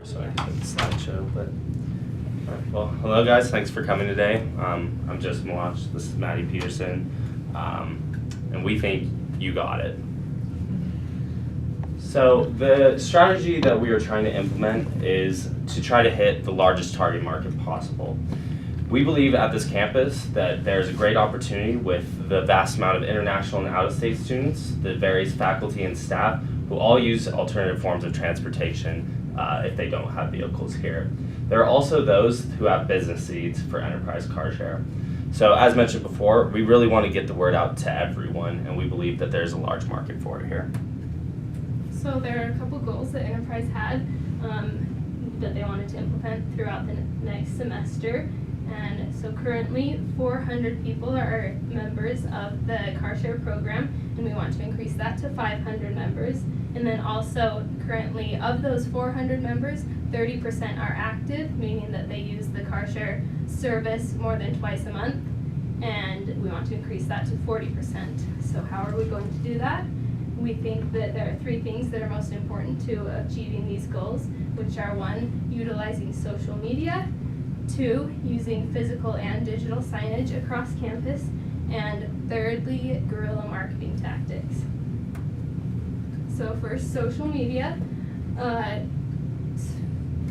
so I can hit the slideshow. But all right, well, hello guys, thanks for coming today. I'm Joseph Malach, this is Maddie Peterson, and we think you got it. So the strategy that we are trying to implement is to try to hit the largest target market possible. We believe at this campus that there's a great opportunity with the vast amount of international and out-of-state students, the various faculty and staff who all use alternative forms of transportation if they don't have vehicles here. There are also those who have business needs for enterprise car share. So as mentioned before, we really want to get the word out to everyone, and we believe that there's a large market for it here. So there are a couple goals that Enterprise had that they wanted to implement throughout the next semester. And so currently 400 people are members of the car share program, and we want to increase that to 500 members. And then also currently of those 400 members, 30% are active, meaning that they use the car share service more than twice a month. And we want to increase that to 40%. So how are we going to do that? We think that there are three things that are most important to achieving these goals, which are: 1, utilizing social media; 2, using physical and digital signage across campus; and thirdly, guerrilla marketing tactics. So first, social media.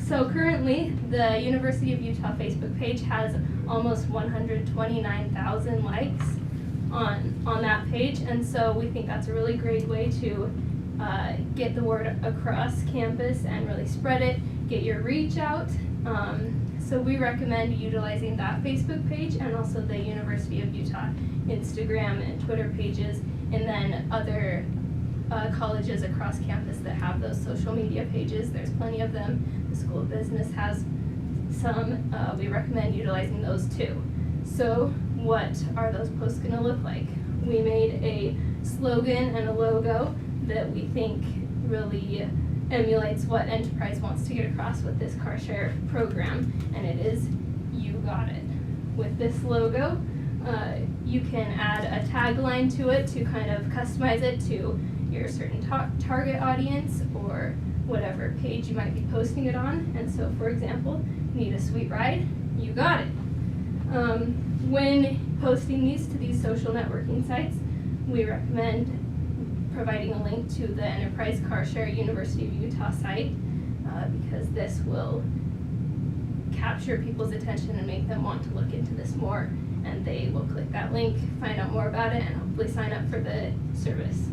So currently, the University of Utah Facebook page has almost 129,000 likes on that page, and so we think that's a really great way to get the word across campus and really spread it, get your reach out. So we recommend utilizing that Facebook page and also the University of Utah Instagram and Twitter pages, and then other colleges across campus that have those social media pages. There's plenty of them. The School of Business has some. We recommend utilizing those too. So what are those posts going to look like? We made a slogan and a logo that we think really emulates what Enterprise wants to get across with this car share program, and it is "You Got It." With this logo, you can add a tagline to it to kind of customize it to your certain target audience or whatever page you might be posting it on. And so, for example, need a sweet ride? You got it. When posting these to these social networking sites, we recommend providing a link to the Enterprise Car Share University of Utah site because this will capture people's attention and make them want to look into this more, and they will click that link, find out more about it, and hopefully sign up for the service.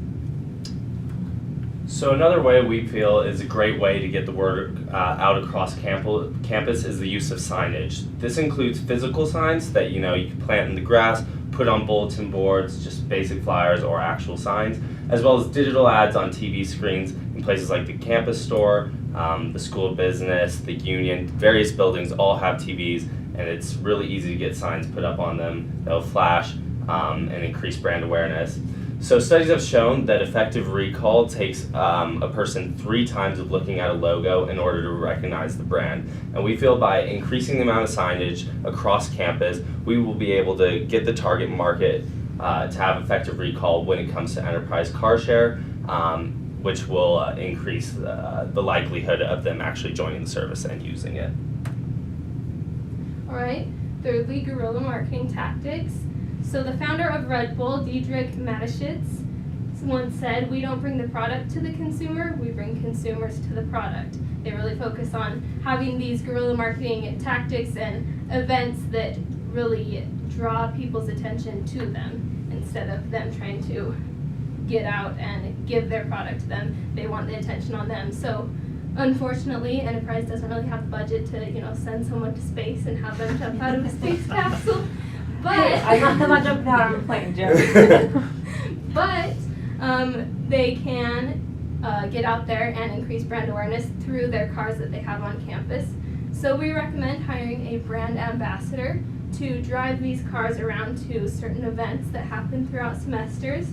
So another way we feel is a great way to get the word out across campus is the use of signage. This includes physical signs that you can plant in the grass, put on bulletin boards, just basic flyers or actual signs, as well as digital ads on TV screens in places like the campus store, the School of Business, the Union. Various buildings all have TVs, and it's really easy to get signs put up on them that'll flash and increase brand awareness. So studies have shown that effective recall takes a person 3 times of looking at a logo in order to recognize the brand. And we feel by increasing the amount of signage across campus, we will be able to get the target market to have effective recall when it comes to enterprise car share, which will increase the likelihood of them actually joining the service and using it. All right, thirdly, guerrilla marketing tactics. So the founder of Red Bull, Diedrich Mateschitz, once said, "We don't bring the product to the consumer, we bring consumers to the product." They really focus on having these guerrilla marketing tactics and events that really draw people's attention to them instead of them trying to get out and give their product to them. They want the attention on them. So unfortunately, Enterprise doesn't really have the budget to send someone to space and have them jump out of a space capsule. But I'm not the one jumping out on a plane, Joe. But they can get out there and increase brand awareness through their cars that they have on campus. So we recommend hiring a brand ambassador to drive these cars around to certain events that happen throughout semesters.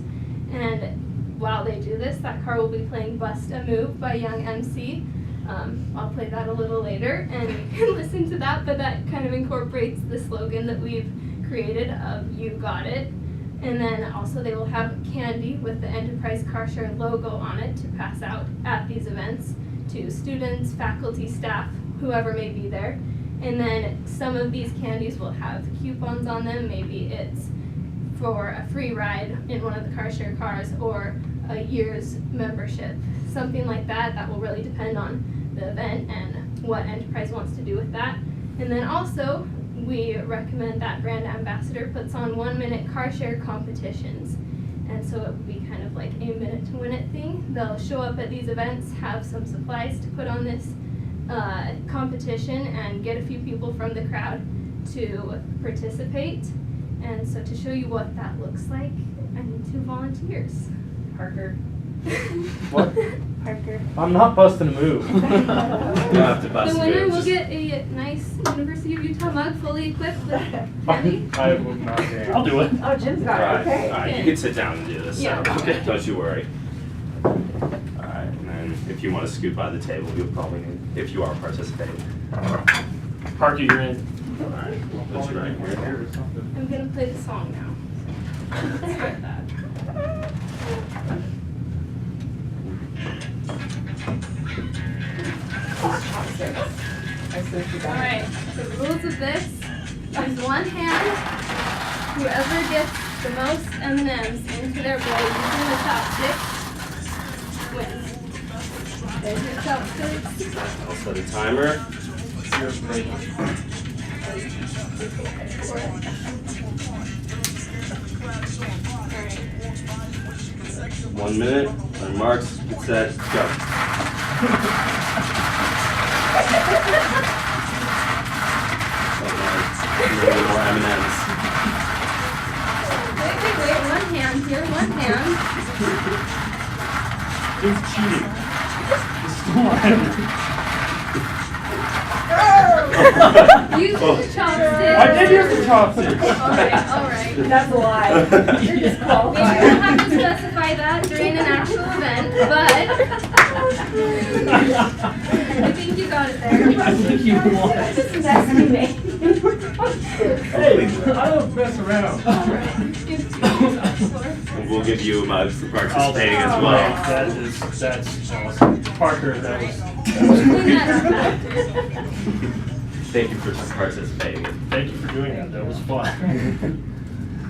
And while they do this, that car will be playing Bust a Move by Young MC. I'll play that a little later and you can listen to that, but that kind of incorporates the slogan that we've created of "You Got It." And then also they will have candy with the Enterprise Car Share logo on it to pass out at these events to students, faculty, staff, whoever may be there. And then some of these candies will have coupons on them. Maybe it's for a free ride in one of the car share cars or a year's membership. Something like that. That will really depend on the event and what Enterprise wants to do with that. And then also, we recommend that brand ambassador puts on 1-minute car share competitions. And so it would be kind of like a minute to win it thing. They'll show up at these events, have some supplies to put on this competition, and get a few people from the crowd to participate. And so to show you what that looks like, I need 2 volunteers. Parker. What? Parker. I'm not busting a move. You don't have to bust The a winner move, will just- get a nice University of Utah mug fully equipped with candy. I will not dance. I'll do it. Oh, Jim's got it, okay. Alright, you can sit down and do this, Yeah. so Okay. don't you worry. Alright, and then if you want to scoot by the table, you'll probably need, if you are participating. Parker, you're in. Alright, we'll put you right here. I'm gonna play the song now. Let's start that. Alright, the rules of this is one hand. Whoever gets the most M&Ms into their bowl using the chopsticks wins. There's your chopsticks. I'll set a timer. Alright. 1 minute, on marks, get set, go. More M&Ms. Wait, one hand here, one hand. It's cheating. Use the chopsticks. I did use the chopsticks. Alright. That's a lie. You're Maybe you disqualified. don't have to specify that during an actual event, but I think you got it there. I think you won. This is estimating. Hey, I don't mess around. Alright. And we'll give you mugs for participating as Right, well. that's awesome. Parker, that was Clean that up after. Thank you for participating. thank you for doing that. That was fun.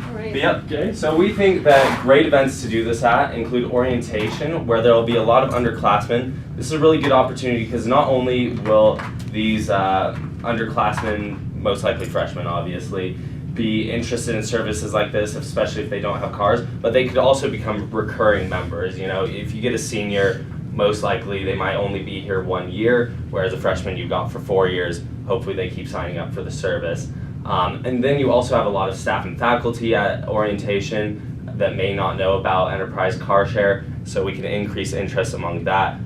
Alright. But yep. Okay. So we think that great events to do this at include orientation, where there will be a lot of underclassmen. This is a really good opportunity because not only will these underclassmen, most likely freshmen obviously, be interested in services like this, especially if they don't have cars, but they could also become recurring members. You know, if you get a senior, most likely they might only be here 1 year, whereas a freshman you got for 4 years, hopefully they keep signing up for the service. And then you also have a lot of staff and faculty at orientation that may not know about Enterprise Car Share, so we can increase interest among that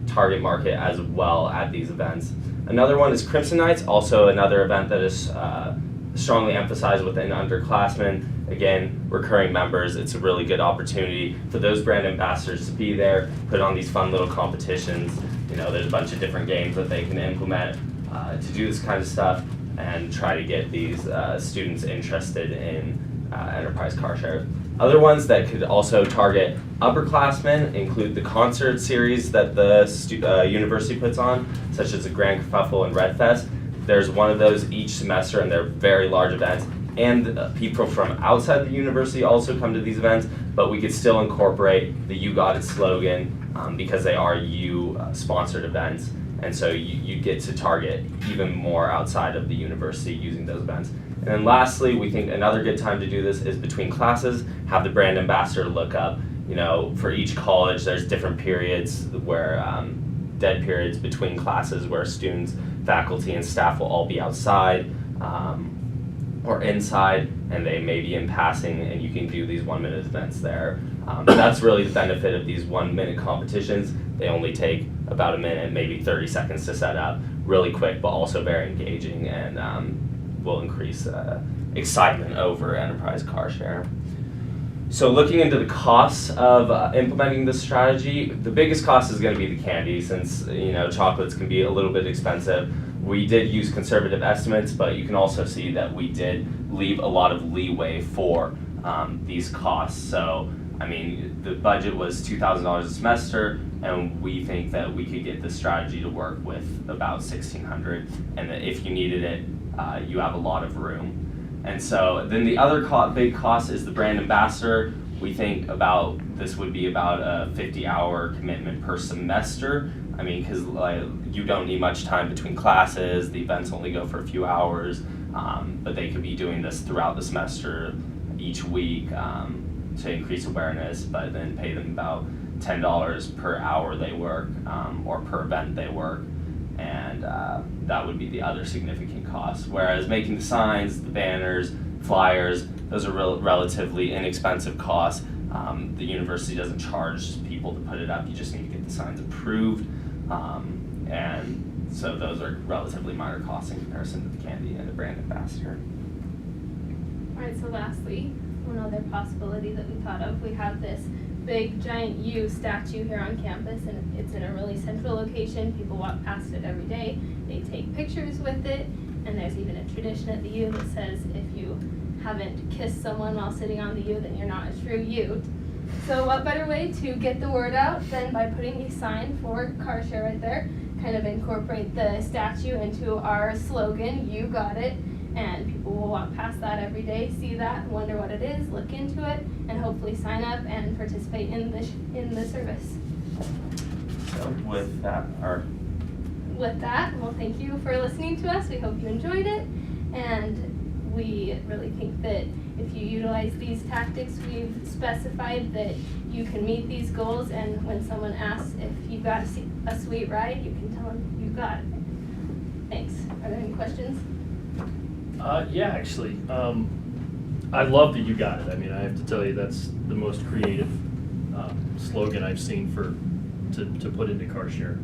target market as well at these events. Another one is Crimson Nights, also another event that is strongly emphasized within underclassmen. Again, recurring members, it's a really good opportunity for those brand ambassadors to be there, put on these fun little competitions. You know, there's a bunch of different games that they can implement to do this kind of stuff and try to get these students interested in Enterprise Car Share. Other ones that could also target upperclassmen include the concert series that the university puts on, such as the Grand Kerfuffle and Red Fest. There's one of those each semester, and they're very large events. And people from outside the university also come to these events, but we could still incorporate the You Got It slogan because they are sponsored events. And so you get to target even more outside of the university using those events. And then lastly, we think another good time to do this is between classes. Have the brand ambassador look up, you know, for each college there's different periods where dead periods between classes where students, faculty, and staff will all be outside or inside, and they may be in passing, and you can do these 1 minute events there. That's really the benefit of these 1 minute competitions. They only take about a minute, maybe 30 seconds to set up, really quick, but also very engaging, and will increase excitement over Enterprise Car Share. So looking into the costs of implementing this strategy, the biggest cost is going to be the candy, since you know chocolates can be a little bit expensive. We did use conservative estimates, but you can also see that we did leave a lot of leeway for these costs. So I mean, the budget was $2,000 a semester, and we think that we could get this strategy to work with about $1,600, and that if you needed it, you have a lot of room. And so then the other big cost is the brand ambassador. We think this would be about a 50-hour commitment per semester. I mean, because you don't need much time between classes. The events only go for a few hours, but they could be doing this throughout the semester, each week, to increase awareness. But then pay them about $10 per hour they work, or per event they work, and that would be the other significant cost. Whereas making the signs, the banners, flyers, those are relatively inexpensive costs. The university doesn't charge people to put it up. You just need to get the signs approved. And so those are relatively minor costs in comparison to the candy and the brand ambassador. Alright, so lastly, one other possibility that we thought of, we have this big giant U statue here on campus, and it's in a really central location. People walk past it every day. They take pictures with it, and there's even a tradition at the U that says if you haven't kissed someone while sitting on the U, then you're not a true U. So what better way to get the word out than by putting a sign for car share right there, kind of incorporate the statue into our slogan, "You got it," and people will walk past that every day, see that, wonder what it is, look into it, and hopefully sign up and participate in the service. So with that, well, thank you for listening to us. We hope you enjoyed it, and we really think that if you utilize these tactics we've specified, that you can meet these goals, and when someone asks if you got a sweet ride, you can tell them you got it. Thanks. Are there any questions? Yeah, actually. I love that you got it. I mean, I have to tell you, that's the most creative slogan I've seen to put into car share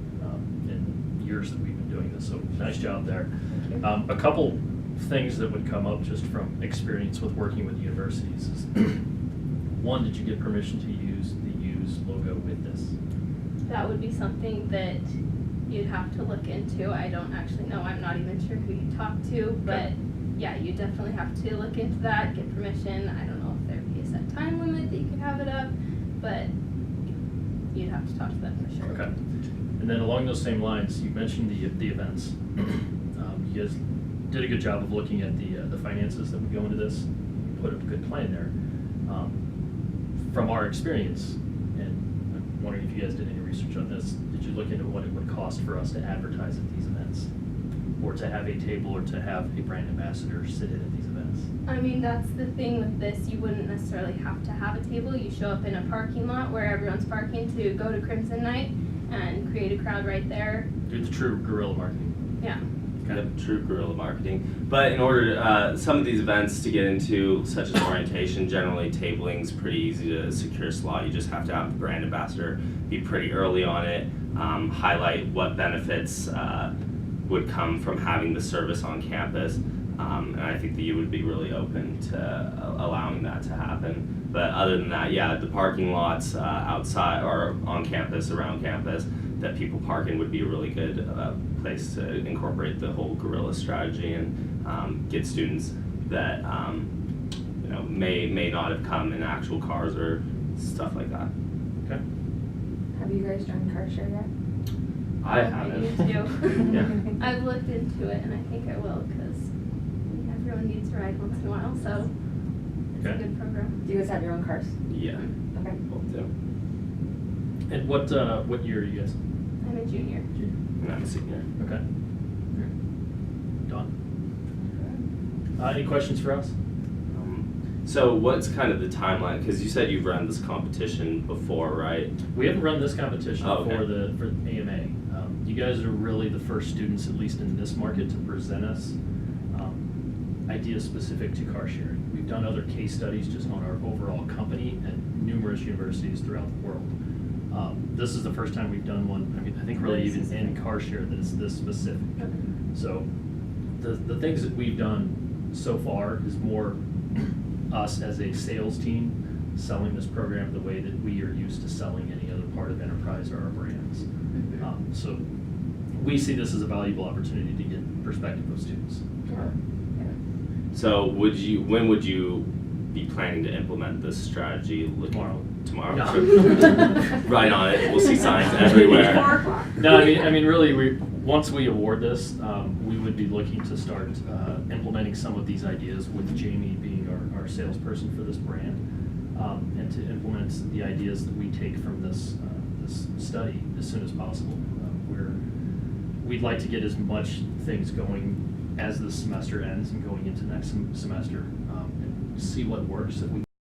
in years that we've been doing this. So nice job there. A couple things that would come up just from experience with working with universities is, one, did you get permission to use the U's logo with this? That would be something that you'd have to look into. I don't actually know. I'm not even sure who you talk to, but yeah, you definitely have to look into that, get permission. I don't know if there'd be a set time limit that you could have it up, but you'd have to talk to them for sure. Okay. And then along those same lines, you mentioned the events. You guys did a good job of looking at the finances that would go into this, put a good plan there. From our experience, and I'm wondering if you guys did any research on this, did you look into what it would cost for us to advertise at these events? Or to have a table, or to have a brand ambassador sit in at these events? I mean, that's the thing with this. You wouldn't necessarily have to have a table. You show up in a parking lot where everyone's parking to go to Crimson Night and create a crowd right there. Do the true guerrilla marketing. Yeah. kind of true guerrilla marketing. But in order to, some of these events to get into, such as orientation, generally tabling's pretty easy to secure a slot. You just have to have the brand ambassador be pretty early on it, highlight what benefits would come from having the service on campus. And I think that you would be really open to allowing that to happen. But other than that, yeah, the parking lots outside or on campus, around campus, that people park in would be a really good place to incorporate the whole Guerilla strategy and get students that you know may not have come in actual cars or stuff like that. Okay. Have you guys joined car share yet? I need haven't. to. Yeah. I've looked into it and I think I will because everyone needs to ride once in a while, so it's Okay. a good program. Do you guys have your own cars? Yeah. Okay. Hope to. And what year are you guys? I'm a junior. And I'm a senior. Okay. Dawn? Any questions for us? So what's kind of the timeline? Because you said you've run this competition before, right? We haven't run this competition Oh, okay. for AMA. You guys are really the first students, at least in this market, to present us ideas specific to car sharing. We've done other case studies just on our overall company at numerous universities throughout the world. This is the first time we've done one, I think really even in car share that is this specific. So the things that we've done so far is more us as a sales team selling this program the way that we are used to selling any other part of enterprise or our brands. So we see this as a valuable opportunity to get perspective of students. So when would you be planning to implement this strategy? Tomorrow. tomorrow. No. Right on it. We'll see signs everywhere. 4 o'clock. No, I mean, really, once we award this, we would be looking to start implementing some of these ideas with Jamie being our salesperson for this brand, and to implement the ideas that we take from this study as soon as possible. We'd like to get as much things going as this semester ends and going into next semester, and see what works that we